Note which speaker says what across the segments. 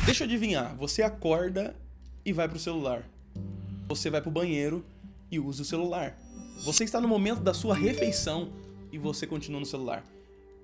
Speaker 1: Deixa eu adivinhar, você acorda e vai pro celular. Você vai pro banheiro e usa o celular. Você está no momento da sua refeição e você continua no celular.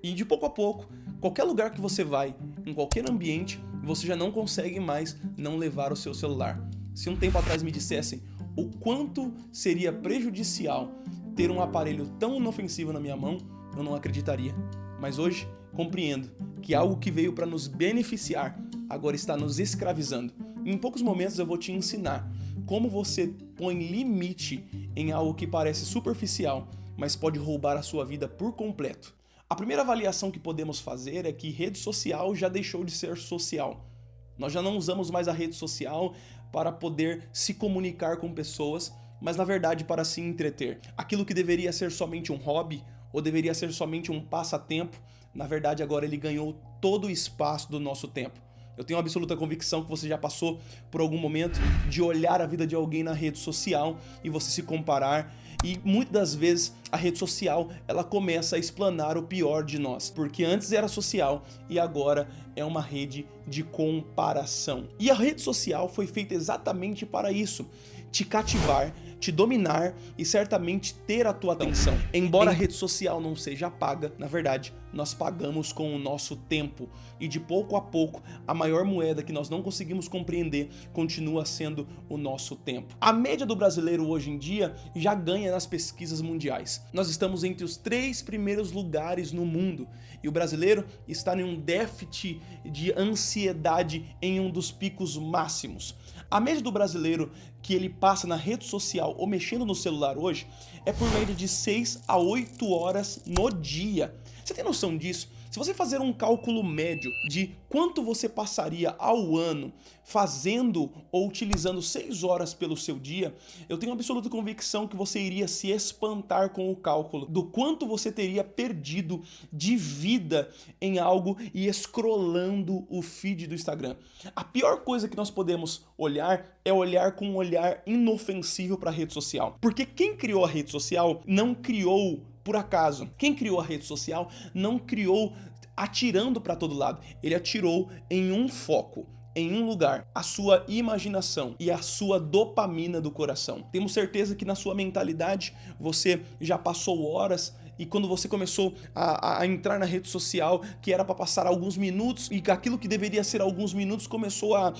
Speaker 1: E de pouco a pouco, qualquer lugar que você vai, em qualquer ambiente, você já não consegue mais não levar o seu celular. Se um tempo atrás me dissessem o quanto seria prejudicial ter um aparelho tão inofensivo na minha mão, eu não acreditaria. Mas hoje, compreendo que algo que veio para nos beneficiar agora está nos escravizando. Em poucos momentos eu vou te ensinar como você põe limite em algo que parece superficial, mas pode roubar a sua vida por completo. A primeira avaliação que podemos fazer é que rede social já deixou de ser social. Nós já não usamos mais a rede social para poder se comunicar com pessoas, mas na verdade para se entreter. Aquilo que deveria ser somente um hobby ou deveria ser somente um passatempo, na verdade agora ele ganhou todo o espaço do nosso tempo. Eu tenho absoluta convicção que você já passou por algum momento de olhar a vida de alguém na rede social e você se comparar, e muitas das vezes a rede social ela começa a explanar o pior de nós, porque antes era social e agora é uma rede de comparação. E a rede social foi feita exatamente para isso, te cativar, te dominar e certamente ter a tua atenção. Embora a rede social não seja paga, na verdade, nós pagamos com o nosso tempo. E de pouco a pouco, a maior moeda que nós não conseguimos compreender continua sendo o nosso tempo. A média do brasileiro hoje em dia já ganha nas pesquisas mundiais. Nós estamos entre os 3 primeiros lugares no mundo. E o brasileiro está em um déficit de ansiedade em um dos picos máximos. A média do brasileiro que ele passa na rede social ou mexendo no celular hoje é por média de 6 a 8 horas no dia. Você tem noção disso? Se você fazer um cálculo médio de quanto você passaria ao ano fazendo ou utilizando 6 horas pelo seu dia, eu tenho absoluta convicção que você iria se espantar com o cálculo do quanto você teria perdido de vida em algo e scrollando o feed do Instagram. A pior coisa que nós podemos olhar é olhar com um olhar inofensivo para a rede social. Porque quem criou a rede social não criou por acaso. Quem criou a rede social não criou atirando para todo lado. Ele atirou em um foco, em um lugar, a sua imaginação e a sua dopamina do coração. Temos certeza que na sua mentalidade você já passou horas e quando você começou a entrar na rede social, que era para passar alguns minutos e que aquilo que deveria ser alguns minutos começou a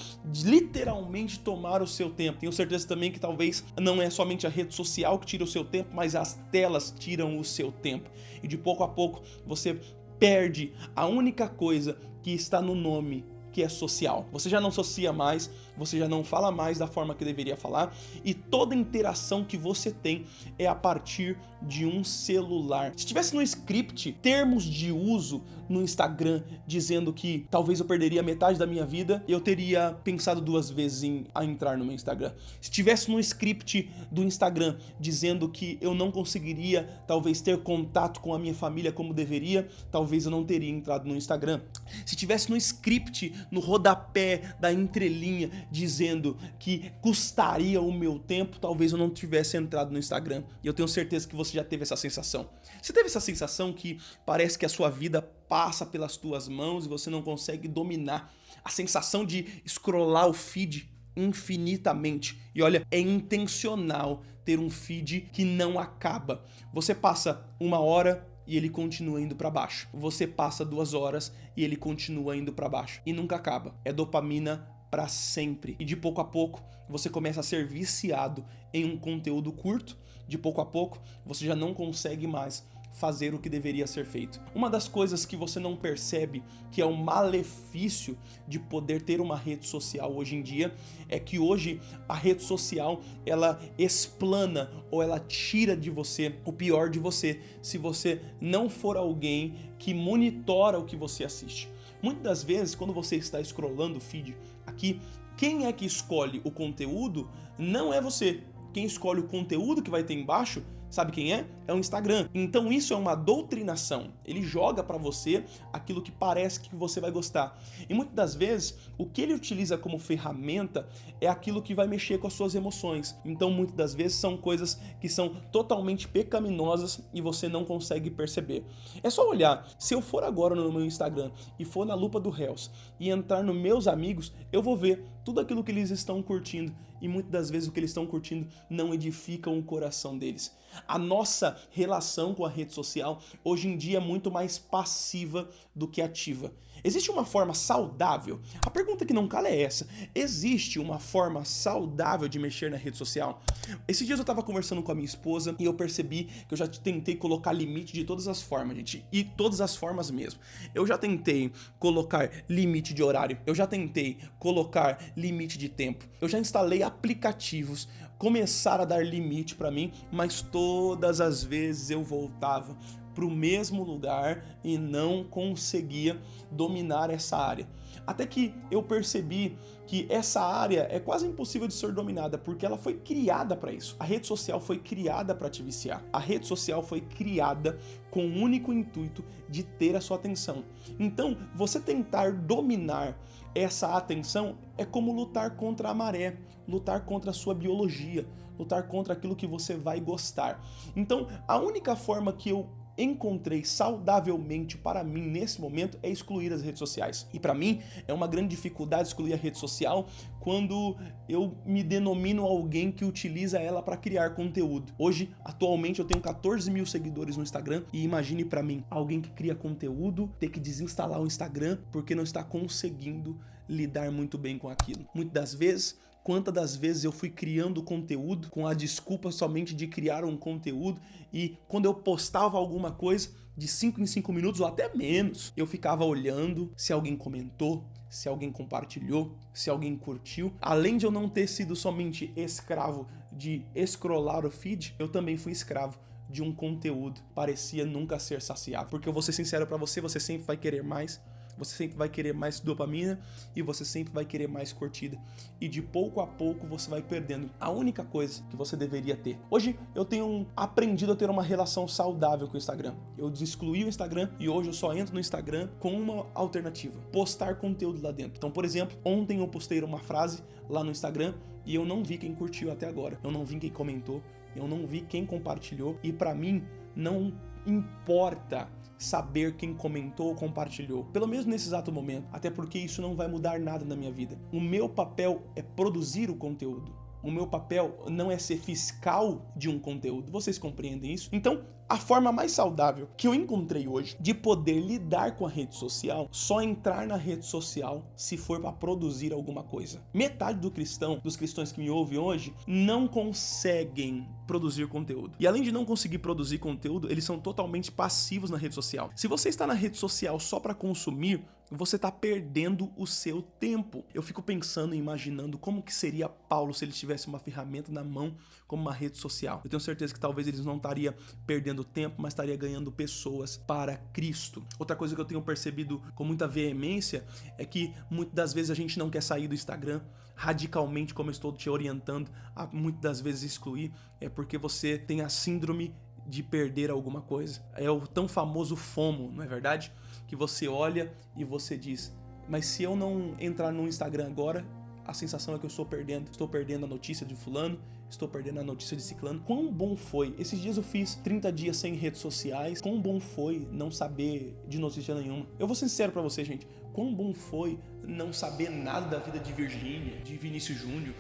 Speaker 1: literalmente tomar o seu tempo. Tenho certeza também que talvez não é somente a rede social que tira o seu tempo, mas as telas tiram o seu tempo. E de pouco a pouco você perde a única coisa que está no nome, que é social. Você já não associa mais, você já não fala mais da forma que deveria falar e toda interação que você tem é a partir de um celular. Se tivesse no script termos de uso no Instagram dizendo que talvez eu perderia metade da minha vida, eu teria pensado 2 vezes em entrar no meu Instagram. Se tivesse no script do Instagram dizendo que eu não conseguiria talvez ter contato com a minha família como deveria, talvez eu não teria entrado no Instagram. Se tivesse no script, no rodapé da entrelinha, dizendo que custaria o meu tempo, talvez eu não tivesse entrado no Instagram. E eu tenho certeza que você já teve essa sensação. Você teve essa sensação que parece que a sua vida passa pelas tuas mãos e você não consegue dominar? A sensação de scrollar o feed infinitamente. E olha, é intencional ter um feed que não acaba. Você passa 1 hora e ele continua indo para baixo. Você passa 2 horas e ele continua indo para baixo. E nunca acaba. É dopamina para sempre. E de pouco a pouco você começa a ser viciado em um conteúdo curto. De pouco a pouco você já não consegue mais fazer o que deveria ser feito. Uma das coisas que você não percebe, que é o malefício de poder ter uma rede social hoje em dia, é que hoje a rede social ela explana ou ela tira de você o pior de você, se você não for alguém que monitora o que você assiste. Muitas das vezes, quando você está scrollando o feed aqui, quem é que escolhe o conteúdo não é você. Quem escolhe o conteúdo que vai ter embaixo Sabe quem é? É o Instagram. Então isso é uma doutrinação. Ele joga pra você aquilo que parece que você vai gostar. E muitas das vezes, o que ele utiliza como ferramenta é aquilo que vai mexer com as suas emoções. Então muitas das vezes são coisas que são totalmente pecaminosas e você não consegue perceber. É só olhar. Se eu for agora no meu Instagram e for na lupa do Reels e entrar nos meus amigos, eu vou ver tudo aquilo que eles estão curtindo. E muitas das vezes o que eles estão curtindo não edifica o coração deles. A nossa relação com a rede social hoje em dia é muito mais passiva do que ativa. Existe uma forma saudável? A pergunta que não cala é essa. Existe uma forma saudável de mexer na rede social? Esses dias eu tava conversando com a minha esposa e eu percebi que eu já tentei colocar limite de todas as formas, gente. E todas as formas mesmo. Eu já tentei colocar limite de horário. Eu já tentei colocar limite de tempo. Eu já instalei aplicativos, começaram a dar limite pra mim, mas todas as vezes eu voltava para o mesmo lugar e não conseguia dominar essa área. Até que eu percebi que essa área é quase impossível de ser dominada, porque ela foi criada para isso. A rede social foi criada para te viciar. A rede social foi criada com o único intuito de ter a sua atenção. Então, você tentar dominar essa atenção é como lutar contra a maré, lutar contra a sua biologia, lutar contra aquilo que você vai gostar. Então, a única forma que eu encontrei saudavelmente para mim nesse momento é excluir as redes sociais. E para mim é uma grande dificuldade excluir a rede social quando eu me denomino alguém que utiliza ela para criar conteúdo. Hoje, atualmente, eu tenho 14 mil seguidores no Instagram e imagine para mim, alguém que cria conteúdo ter que desinstalar o Instagram porque não está conseguindo lidar muito bem com aquilo. Muitas das vezes, quantas das vezes eu fui criando conteúdo com a desculpa somente de criar um conteúdo e quando eu postava alguma coisa de 5 em 5 minutos ou até menos, eu ficava olhando se alguém comentou, se alguém compartilhou, se alguém curtiu. Além de eu não ter sido somente escravo de scrollar o feed, eu também fui escravo de um conteúdo. Parecia nunca ser saciável. Porque eu vou ser sincero pra você, você sempre vai querer mais. Você sempre vai querer mais dopamina e você sempre vai querer mais curtida. E de pouco a pouco você vai perdendo a única coisa que você deveria ter. Hoje eu tenho aprendido a ter uma relação saudável com o Instagram. Eu excluí o Instagram e hoje eu só entro no Instagram com uma alternativa: postar conteúdo lá dentro. Então, por exemplo, ontem eu postei uma frase lá no Instagram e eu não vi quem curtiu até agora. Eu não vi quem comentou, eu não vi quem compartilhou. E pra mim, não importa saber quem comentou ou compartilhou, pelo menos nesse exato momento, até porque isso não vai mudar nada na minha vida. O meu papel é produzir o conteúdo. O meu papel não é ser fiscal de um conteúdo. Vocês compreendem isso? Então, a forma mais saudável que eu encontrei hoje de poder lidar com a rede social, só entrar na rede social se for para produzir alguma coisa. Metade dos cristãos que me ouvem hoje, não conseguem produzir conteúdo. E além de não conseguir produzir conteúdo, eles são totalmente passivos na rede social. Se você está na rede social só para consumir, você está perdendo o seu tempo. Eu fico pensando e imaginando como que seria Paulo se ele tivesse uma ferramenta na mão como uma rede social. Eu tenho certeza que talvez eles não estaria perdendo tempo, mas estaria ganhando pessoas para Cristo. Outra coisa que eu tenho percebido com muita veemência é que muitas das vezes a gente não quer sair do Instagram radicalmente, como eu estou te orientando a muitas das vezes excluir, é porque você tem a síndrome de perder alguma coisa. É o tão famoso FOMO, não é verdade? Que você olha e você diz: mas se eu não entrar no Instagram agora, a sensação é que eu estou perdendo a notícia de fulano, estou perdendo a notícia de ciclano. Quão bom foi, esses dias eu fiz 30 dias sem redes sociais, quão bom foi não saber de notícia nenhuma. Eu vou ser sincero pra você, gente, quão bom foi não saber nada da vida de Virgínia, de Vinícius Júnior,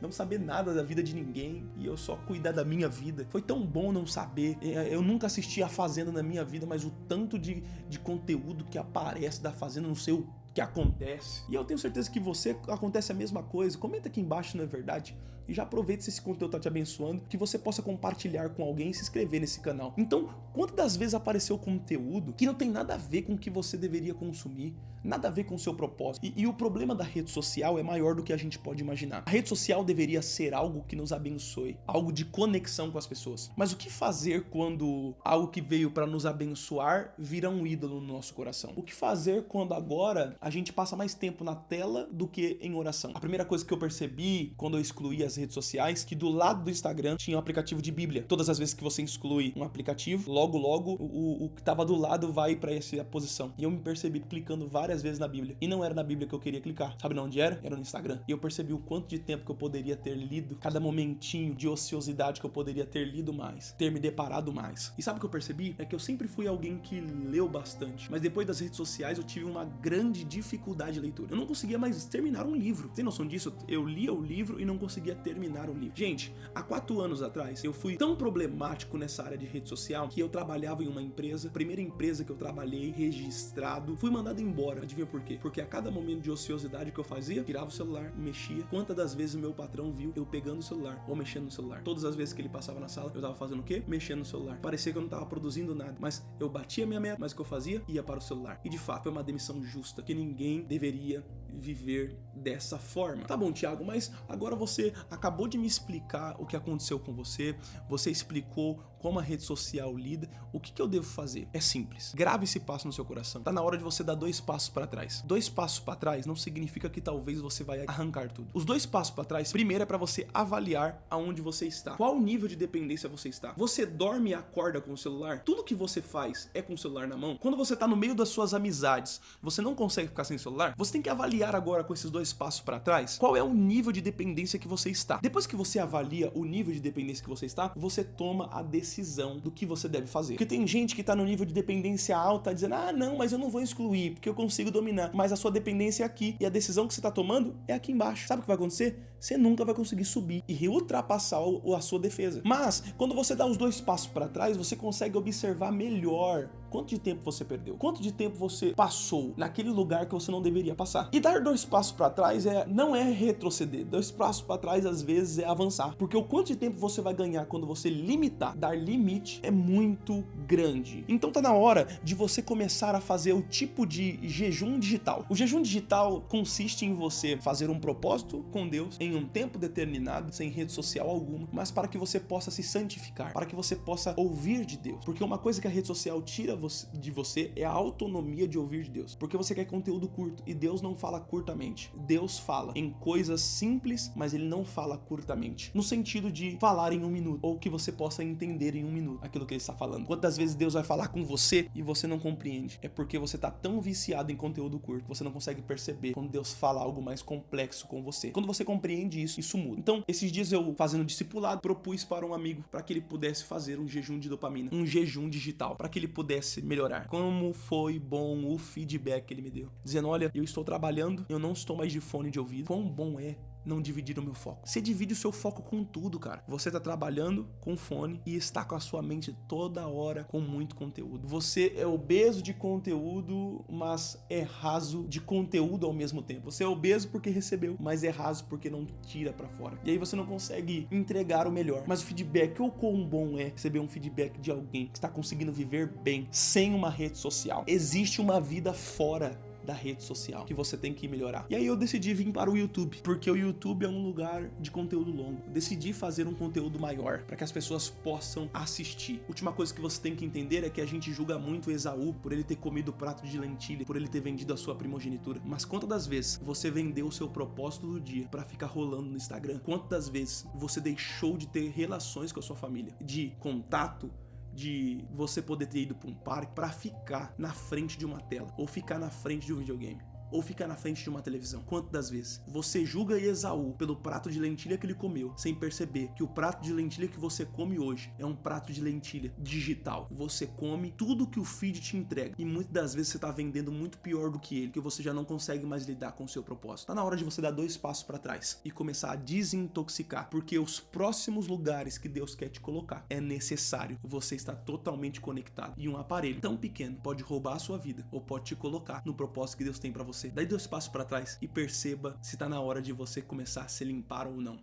Speaker 1: não saber nada da vida de ninguém e eu só cuidar da minha vida. Foi tão bom não saber. Eu nunca assisti a Fazenda na minha vida, mas o tanto de conteúdo que aparece da Fazenda, não sei o que acontece. E eu tenho certeza que você acontece a mesma coisa. Comenta aqui embaixo, não é verdade? E já aproveita se esse conteúdo tá te abençoando, que você possa compartilhar com alguém e se inscrever nesse canal. Então, quantas das vezes apareceu conteúdo que não tem nada a ver com o que você deveria consumir, nada a ver com o seu propósito? E o problema da rede social é maior do que a gente pode imaginar. A rede social deveria ser algo que nos abençoe, algo de conexão com as pessoas. Mas o que fazer quando algo que veio para nos abençoar vira um ídolo no nosso coração? O que fazer quando agora a gente passa mais tempo na tela do que em oração. A primeira coisa que eu percebi quando eu excluí as redes sociais, que do lado do Instagram tinha um aplicativo de Bíblia. Todas as vezes que você exclui um aplicativo, logo o que tava do lado vai pra essa posição. E eu me percebi clicando várias vezes na Bíblia. E não era na Bíblia que eu queria clicar. Sabe onde era? Era no Instagram. E eu percebi o quanto de tempo que eu poderia ter lido, cada momentinho de ociosidade que eu poderia ter lido mais, ter me deparado mais. E sabe o que eu percebi? É que eu sempre fui alguém que leu bastante, mas depois das redes sociais eu tive uma grande dificuldade de leitura. Eu não conseguia mais terminar um livro. Tem noção disso? Eu lia o livro e não conseguia terminar o livro. Gente, há 4 anos atrás, eu fui tão problemático nessa área de rede social que eu trabalhava em uma empresa, primeira empresa que eu trabalhei, registrado, fui mandado embora. Adivinha por quê? Porque a cada momento de ociosidade que eu fazia, tirava o celular, mexia. Quantas das vezes o meu patrão viu eu pegando o celular ou mexendo no celular? Todas as vezes que ele passava na sala, eu tava fazendo o quê? Mexendo no celular. Parecia que eu não tava produzindo nada, mas eu batia minha meta, mas o que eu fazia? Ia para o celular. E de fato, foi uma demissão justa, que ninguém deveria viver dessa forma. Tá bom, Thiago, mas agora você acabou de me explicar o que aconteceu com você, você explicou como a rede social lida, o que eu devo fazer? É simples, grave esse passo no seu coração. Tá na hora de você dar 2 passos para trás. 2 passos para trás não significa que talvez você vai arrancar tudo. Os 2 passos para trás, primeiro é para você avaliar aonde você está. Qual nível de dependência você está? Você dorme e acorda com o celular? Tudo que você faz é com o celular na mão? Quando você tá no meio das suas amizades, você não consegue ficar sem celular? Você tem que avaliar agora com esses 2 passos para trás, qual é o nível de dependência que você está. Depois que você avalia o nível de dependência que você está, você toma a decisão do que você deve fazer. Porque tem gente que tá no nível de dependência alta dizendo, não, mas eu não vou excluir, porque eu consigo dominar. Mas a sua dependência é aqui, e a decisão que você tá tomando é aqui embaixo. Sabe o que vai acontecer? Você nunca vai conseguir subir e ultrapassar a sua defesa. Mas, quando você dá os 2 passos para trás, você consegue observar melhor quanto de tempo você perdeu, quanto de tempo você passou naquele lugar que você não deveria passar. E dar 2 passos para trás não é retroceder. 2 passos para trás, às vezes, é avançar. Porque o quanto de tempo você vai ganhar quando você limitar, dar limite, é muito grande. Então tá na hora de você começar a fazer o tipo de jejum digital. O jejum digital consiste em você fazer um propósito com Deus em um tempo determinado, sem rede social alguma, mas para que você possa se santificar, para que você possa ouvir de Deus. Porque uma coisa que a rede social tira de você é a autonomia de ouvir de Deus. Porque você quer conteúdo curto e Deus não fala curtamente. Deus fala em coisas simples, mas ele não fala curtamente. No sentido de falar em 1 minuto, ou que você possa entender em 1 minuto aquilo que ele está falando. Quantas vezes Deus vai falar com você e você não compreende? É porque você está tão viciado em conteúdo curto que você não consegue perceber quando Deus fala algo mais complexo com você. Quando você compreende isso muda. Então, esses dias eu, fazendo discipulado, propus para um amigo para que ele pudesse fazer um jejum de dopamina, um jejum digital, para que ele pudesse melhorar. Como foi bom o feedback que ele me deu, dizendo, olha, eu estou trabalhando, eu não estou mais de fone de ouvido. Quão bom é não dividir o meu foco. Você divide o seu foco com tudo, cara. Você tá trabalhando com fone e está com a sua mente toda hora com muito conteúdo. Você é obeso de conteúdo, mas é raso de conteúdo ao mesmo tempo. Você é obeso porque recebeu, mas é raso porque não tira pra fora. E aí você não consegue entregar o melhor. Mas o feedback, ou quão bom é receber um feedback de alguém que está conseguindo viver bem sem uma rede social. Existe uma vida fora da rede social que você tem que melhorar. E aí eu decidi vir para o YouTube, porque o YouTube é um lugar de conteúdo longo. Decidi fazer um conteúdo maior para que as pessoas possam assistir. Última coisa que você tem que entender é que a gente julga muito Esaú por ele ter comido o prato de lentilha, por ele ter vendido a sua primogenitura. Mas quantas das vezes você vendeu o seu propósito do dia para ficar rolando no Instagram? Quantas das vezes você deixou de ter relações com a sua família, de contato, de você poder ter ido para um parque para ficar na frente de uma tela, ou ficar na frente de um videogame, ou ficar na frente de uma televisão? Quantas das vezes você julga Esaú pelo prato de lentilha que ele comeu, sem perceber que o prato de lentilha que você come hoje é um prato de lentilha digital? Você come tudo que o feed te entrega, e muitas das vezes você tá vendendo muito pior do que ele, que você já não consegue mais lidar com o seu propósito. Tá na hora de você dar 2 passos para trás e começar a desintoxicar, porque os próximos lugares que Deus quer te colocar é necessário você estar totalmente conectado, e um aparelho tão pequeno pode roubar a sua vida ou pode te colocar no propósito que Deus tem para você. Dá 2 passos para trás e perceba se tá na hora de você começar a se limpar ou não.